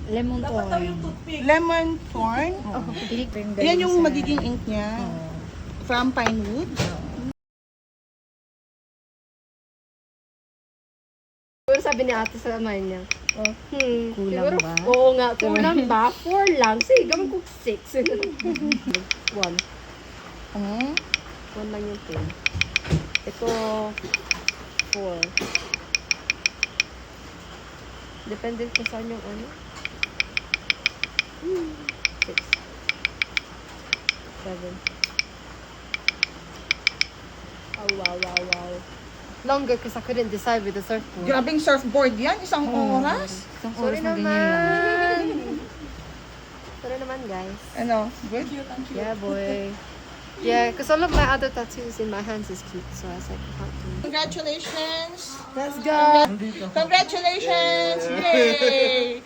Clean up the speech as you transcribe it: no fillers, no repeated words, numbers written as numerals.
Lemon corn. Lemon corn. Yan yung magiging ink niya. From Pinewood. Siguro sabi ni ate sa mind niya, Kulang siguro, ba? Oo nga, kulang ba? 4 lang. Sige, gawin ko 6. 1. 1 lang yung pin. Ito, 4. Depende kung saan yung ano. 6. 7. Oh, wow. Longer because I couldn't decide with the surfboard. Grabing surfboard yan. Isang oras. Isang Sorry oras na ganyan lang. naman. Sorry naman, guys. Ano? Good? Yeah, boy. Yeah, because all of my other tattoos in my hands is cute, so I was like, how to... Congratulations! Let's go! Congratulations! Yay!